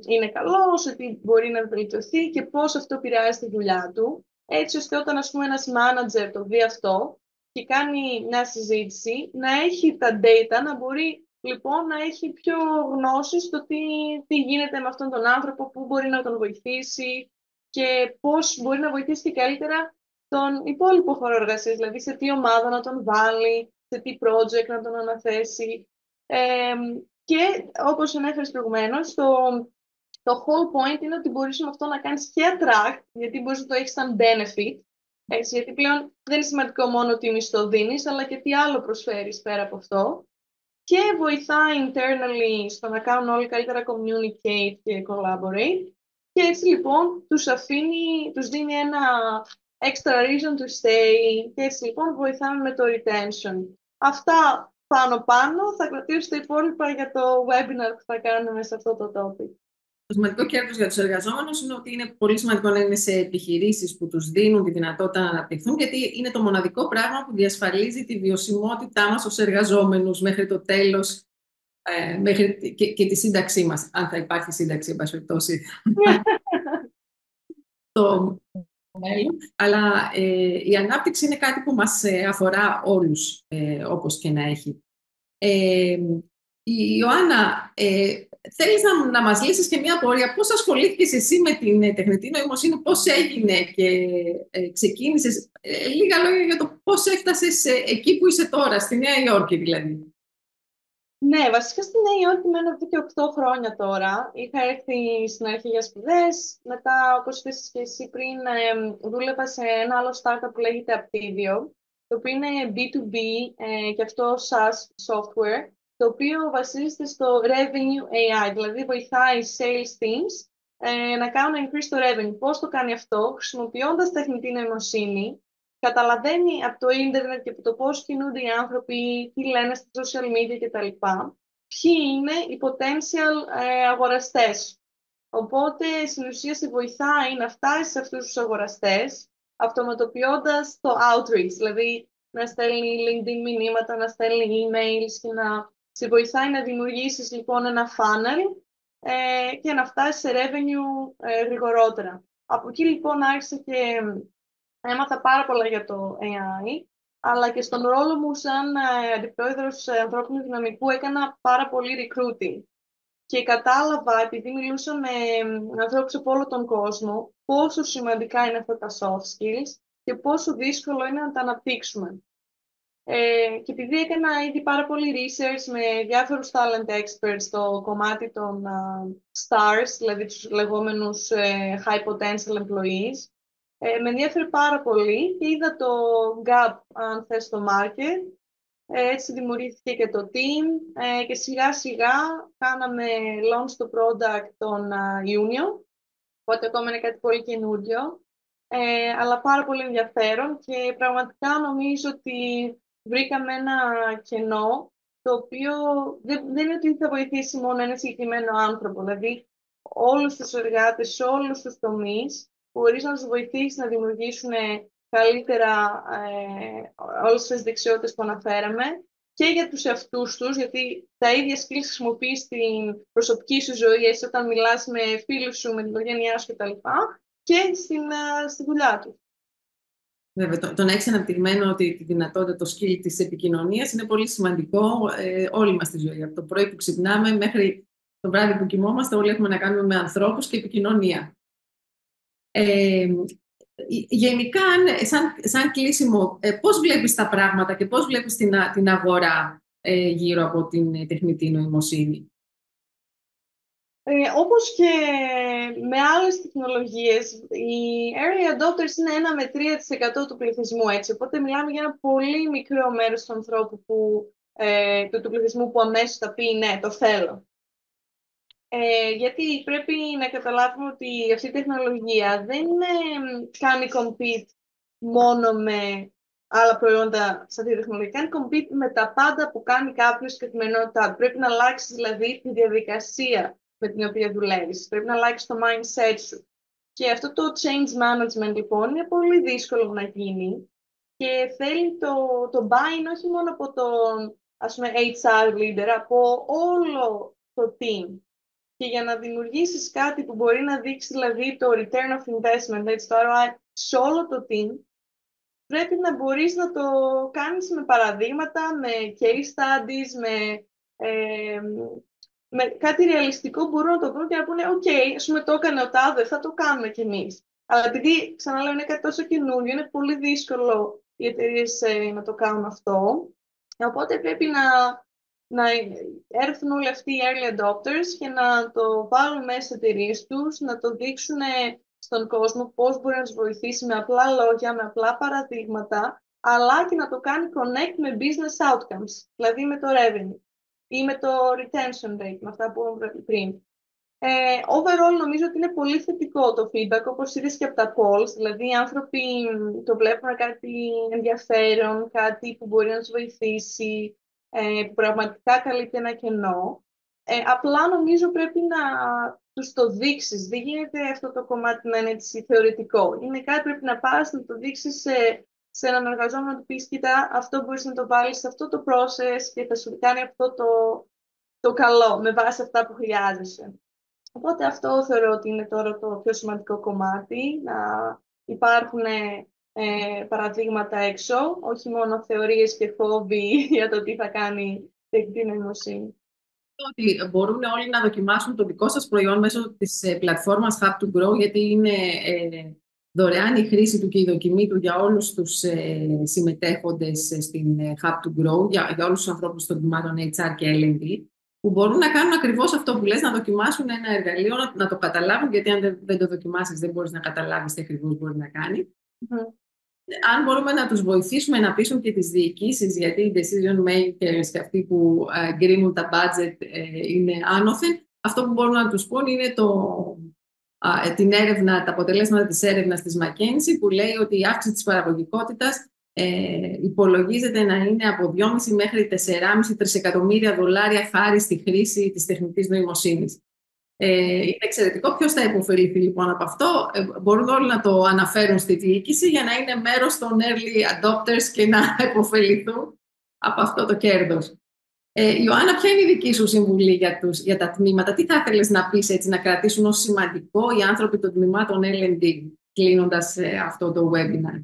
είναι καλό, σε τι μπορεί να βελτιωθεί και πώς αυτό επηρεάζει τη δουλειά του. Έτσι ώστε όταν ας πούμε ένας manager το δει αυτό και κάνει μια συζήτηση, να έχει τα data, να μπορεί λοιπόν να έχει πιο γνώση στο τι γίνεται με αυτόν τον άνθρωπο, πού μπορεί να τον βοηθήσει και πώς μπορεί να βοηθήσει και καλύτερα τον υπόλοιπο χώρο εργασίας, δηλαδή σε τι ομάδα να τον βάλει, σε τι project να τον αναθέσει. Και όπως ανέφερες προηγουμένως, το whole point είναι ότι μπορείς με αυτό να κάνεις και attract, γιατί μπορείς να το έχεις σαν benefit, έτσι, γιατί πλέον δεν είναι σημαντικό μόνο τι μισθό δίνεις, αλλά και τι άλλο προσφέρεις πέρα από αυτό. Και βοηθάει internally στο να κάνουν όλοι καλύτερα communicate και collaborate. Και έτσι λοιπόν τους δίνει ένα extra reason to stay και έτσι λοιπόν βοηθάμε με το retention. Αυτά πάνω θα κρατήσω τα υπόλοιπα για το webinar που θα κάνουμε σε αυτό το topic. Το σημαντικό κέρδος για τους εργαζόμενους είναι ότι είναι πολύ σημαντικό να είναι σε επιχειρήσεις που τους δίνουν τη δυνατότητα να αναπτυχθούν, γιατί είναι το μοναδικό πράγμα που διασφαλίζει τη βιωσιμότητά μας ως εργαζόμενους μέχρι το τέλος μέχρι και τη σύνταξή μας, αν θα υπάρχει σύνταξη, εν πάση περιπτώσει, το μέλλον. Αλλά η ανάπτυξη είναι κάτι που μας αφορά όλους, όπως και να έχει. Η Ιωάννα, θέλεις να μας λύσεις και μια απορία. Πώς ασχολήθηκες εσύ με την τεχνητή νοημοσύνη, πώς έγινε και ξεκίνησες. Λίγα λόγια για το πώς έφτασες εκεί που είσαι τώρα, στη Νέα Υόρκη δηλαδή. Ναι, βασικά στη Νέα Υόρκη μένω εδώ και 8 χρόνια τώρα. Είχα έρθει στην αρχή για σπουδές. Μετά, όπως είπες και εσύ πριν, δούλευα σε ένα άλλο startup που λέγεται Aptivio, το οποίο είναι B2B και αυτό SaaS software, το οποίο βασίζεται στο Revenue AI, δηλαδή βοηθάει sales teams να κάνουν increase το revenue. Πώς το κάνει αυτό? Χρησιμοποιώντας τεχνητή νοημοσύνη, καταλαβαίνει από το ίντερνετ και από το πώς κινούνται οι άνθρωποι, τι λένε στα social media κτλ. Ποιοι είναι οι potential αγοραστές. Οπότε, στην ουσία, σε βοηθάει να φτάσει σε αυτούς τους αγοραστές, αυτοματοποιώντας το outreach, δηλαδή να στέλνει LinkedIn μηνύματα, να στέλνει emails και να σε βοηθάει να δημιουργήσεις λοιπόν ένα funnel και να φτάσει σε revenue γρηγορότερα. Από εκεί λοιπόν άρχισε και έμαθα πάρα πολλά για το AI, αλλά και στον ρόλο μου σαν αντιπρόεδρος ανθρώπινου δυναμικού έκανα πάρα πολύ recruiting. Και κατάλαβα, επειδή μιλούσα με ανθρώπους από όλο τον κόσμο, πόσο σημαντικά είναι αυτά τα soft skills και πόσο δύσκολο είναι να τα αναπτύξουμε. Και επειδή έκανα ήδη πάρα πολύ research με διάφορους talent experts στο κομμάτι των stars, δηλαδή τους λεγόμενους high potential employees, με ενδιαφέρει πάρα πολύ και είδα το gap, αν θες, στο market. Έτσι δημιουργήθηκε και το team και σιγά σιγά κάναμε launch το product τον Ιούνιο, οπότε ακόμα είναι κάτι πολύ καινούριο, αλλά πάρα πολύ ενδιαφέρον και πραγματικά νομίζω ότι βρήκαμε ένα κενό το οποίο δεν είναι ότι θα βοηθήσει μόνο ένα συγκεκριμένο άνθρωπο, δηλαδή όλους τους εργάτες, σε όλους τους τομείς μπορείς να τους βοηθήσεις να δημιουργήσουν καλύτερα όλες τις δεξιότητες που αναφέραμε και για τους εαυτούς τους, γιατί τα ίδια skills χρησιμοποιείς στην προσωπική σου ζωή, έτσι όταν μιλάς με φίλους σου, με την οικογένειά σου κτλ. Και στη δουλειά του. Βέβαια, το να έχει αναπτυγμένο τη δυνατότητα, το skill της επικοινωνίας είναι πολύ σημαντικό όλη μας στη ζωή. Από το πρωί που ξυπνάμε μέχρι το βράδυ που κοιμόμαστε, όλοι έχουμε να κάνουμε με ανθρώπους και επικοινωνία. Γενικά, σαν κλείσιμο, πώς βλέπεις τα πράγματα και πώς βλέπεις την αγορά γύρω από την τεχνητή νοημοσύνη? Όπως και με άλλες τεχνολογίες, οι early adopters είναι 1 με 3% του πληθυσμού, έτσι. Οπότε μιλάμε για ένα πολύ μικρό μέρος του ανθρώπου του πληθυσμού που αμέσως θα πει ναι, το θέλω. Γιατί πρέπει να καταλάβουμε ότι αυτή η τεχνολογία δεν κάνει compete μόνο με άλλα προϊόντα σε αυτή τη τεχνολογία. Κάνει compete με τα πάντα που κάνει κάποιος στην καθημερινότητά. Πρέπει να αλλάξει δηλαδή τη διαδικασία με την οποία δουλεύεις. Πρέπει να αλλάξει το mindset σου. Και αυτό το change management λοιπόν είναι πολύ δύσκολο να γίνει και θέλει το buy-in όχι μόνο από τον HR leader, από όλο το team. Και για να δημιουργήσεις κάτι που μπορεί να δείξει δηλαδή το return of investment, έτσι, το ROI σε όλο το team, πρέπει να μπορείς να το κάνεις με παραδείγματα, με case studies, με κάτι ρεαλιστικό που μπορούν να το δουν και να πούνε «ΟΚ, ας πούμε το έκανε ο τάδε, θα το κάνουμε κι εμείς». Αλλά επειδή, ξαναλέω, είναι κάτι τόσο καινούριο, είναι πολύ δύσκολο οι εταιρείες να το κάνουν αυτό. Οπότε πρέπει να έρθουν όλοι αυτοί οι early adopters και να το βάλουν μέσα στις εταιρείες τους, να το δείξουν στον κόσμο πώς μπορεί να τους βοηθήσει με απλά λόγια, με απλά παραδείγματα, αλλά και να το κάνει connect με business outcomes, δηλαδή με το revenue ή με το retention rate, με αυτά που είπαμε πριν. Overall νομίζω ότι είναι πολύ θετικό το feedback, όπως είδες και από τα polls, δηλαδή οι άνθρωποι το βλέπουν κάτι ενδιαφέρον, κάτι που μπορεί να τους βοηθήσει, που πραγματικά καλύπτει ένα κενό. Απλά νομίζω πρέπει να τους το δείξεις. Δεν γίνεται αυτό το κομμάτι να είναι έτσι θεωρητικό. Είναι κάτι που πρέπει να πας να το δείξεις σε έναν εργαζόμενο, να του πεις «Κοίτα, αυτό μπορείς να το βάλεις σε αυτό το process και θα σου κάνει αυτό το καλό με βάση αυτά που χρειάζεσαι». Οπότε αυτό θεωρώ ότι είναι τώρα το πιο σημαντικό κομμάτι, να υπάρχουν παραδείγματα έξω, όχι μόνο θεωρίες και φόβοι για το τι θα κάνει η τεχνητή νοημοσύνη. Ότι μπορούν όλοι να δοκιμάσουν το δικό σας προϊόν μέσω της πλατφόρμας Hub to Grow, γιατί είναι δωρεάν η χρήση του και η δοκιμή του για όλους τους συμμετέχοντες στην Hub to Grow, για όλους τους ανθρώπους των τμήματων HR και L&D, που μπορούν να κάνουν ακριβώς αυτό που λες, να δοκιμάσουν ένα εργαλείο, να το καταλάβουν, γιατί αν δεν το δοκιμάσεις δεν μπορείς να καταλάβεις τι ακριβώς μπορεί να κάνει. Αν μπορούμε να τους βοηθήσουμε να πείσουν και τις διοικήσεις, γιατί οι decision makers και αυτοί που γκρίνουν τα budget είναι άνωθεν, αυτό που μπορούν να τους πούν είναι την έρευνα, τα αποτελέσματα της έρευνας της McKinsey, που λέει ότι η αύξηση της παραγωγικότητας υπολογίζεται να είναι από 2,5 μέχρι 4,5 τρισεκατομμύρια δολάρια χάρη στη χρήση της τεχνητής νοημοσύνης. Είναι εξαιρετικό. Ποιος θα υποφεληθεί λοιπόν από αυτό? Μπορούν όλοι να το αναφέρουν στη διοίκηση για να είναι μέρος των early adopters και να υποφεληθούν από αυτό το κέρδος. Ιωάννα, ποια είναι η δική σου συμβουλή για τα τμήματα? Τι θα ήθελες να πεις, έτσι, να κρατήσουν ως σημαντικό οι άνθρωποι των τμήματων L&D, κλείνοντας αυτό το webinar?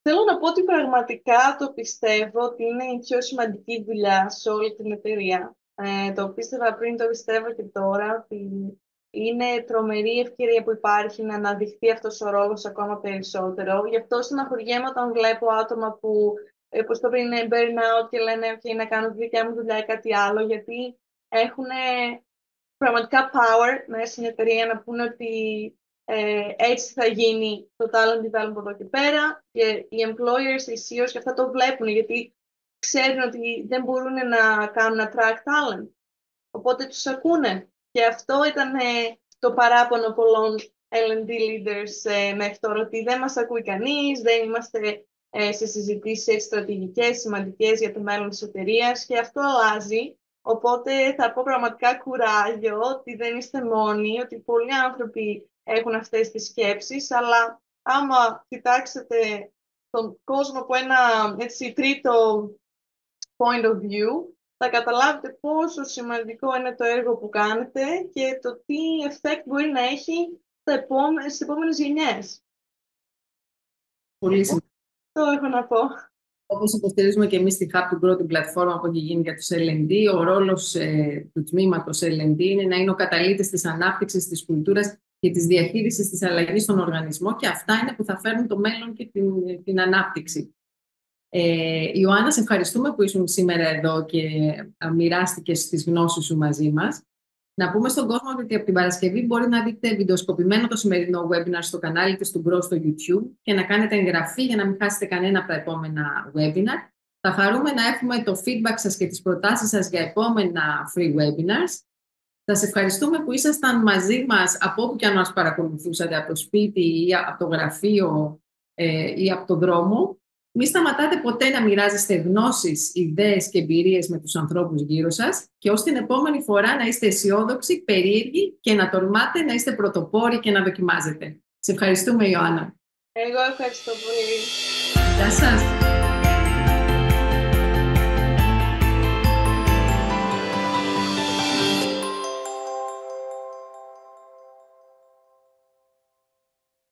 Θέλω να πω ότι πραγματικά το πιστεύω ότι είναι η πιο σημαντική δουλειά σε όλη την εταιρεία. Το πίστευα πριν, το πιστεύω και τώρα, ότι είναι τρομερή ευκαιρία που υπάρχει να αναδειχθεί αυτός ο ρόλος ακόμα περισσότερο. Γι' αυτό στεναχωριέμαι όταν βλέπω άτομα που, όπως το πριν, είναι burnout και λένε «OK, να κάνω τη δικιά μου δουλειά ή κάτι άλλο», γιατί έχουν πραγματικά power μέσα στην εταιρεία να πούνε ότι έτσι θα γίνει το talent development από εδώ και πέρα, και οι employers, οι CEOs και αυτά το βλέπουν, γιατί ξέρουν ότι δεν μπορούν να κάνουν attract talent. Οπότε τους ακούνε. Και αυτό ήταν το παράπονο πολλών L&D leaders μέχρι τώρα, ότι δεν μας ακούει κανείς, δεν είμαστε σε συζητήσεις στρατηγικές, σημαντικές για το μέλλον της εταιρείας, και αυτό αλλάζει. Οπότε θα πω πραγματικά κουράγιο, ότι δεν είστε μόνοι, ότι πολλοί άνθρωποι έχουν αυτές τις σκέψεις, αλλά άμα κοιτάξετε τον κόσμο από ένα έτσι, τρίτο point of view, θα καταλάβετε πόσο σημαντικό είναι το έργο που κάνετε και το τι effect μπορεί να έχει στις επόμενες γενιές. Πολύ σημαντικό. Το έχω να πω. Όπως υποστηρίζουμε και εμείς στη Hub to Grow, την πλατφόρμα που έχει γίνει για τους L&D, ο ρόλος του τμήματος L&D είναι να είναι ο καταλύτης της ανάπτυξης της κουλτούρας και της διαχείρισης της αλλαγής στον οργανισμό, και αυτά είναι που θα φέρουν το μέλλον και την ανάπτυξη. Ιωάννα, σε ευχαριστούμε που ήσουν σήμερα εδώ και μοιράστηκες τις γνώσεις σου μαζί μας. Να πούμε στον κόσμο ότι από την Παρασκευή μπορεί να δείτε βιντεοσκοπημένο το σημερινό webinar στο κανάλι της του Grow στο YouTube και να κάνετε εγγραφή για να μην χάσετε κανένα από τα επόμενα webinar. Θα χαρούμε να έχουμε το feedback σας και τις προτάσεις σας για επόμενα free webinars. Σας ευχαριστούμε που ήσασταν μαζί μας από όπου και αν μας παρακολουθούσατε, από το σπίτι ή από το γραφείο ή από τον δρόμο. Μην σταματάτε ποτέ να μοιράζεστε γνώσεις, ιδέες και εμπειρίες με τους ανθρώπους γύρω σας, και ως την επόμενη φορά να είστε αισιόδοξοι, περίεργοι και να τολμάτε να είστε πρωτοπόροι και να δοκιμάζετε. Σε ευχαριστούμε, Ιωάννα. Εγώ ευχαριστώ πολύ. Γεια σας.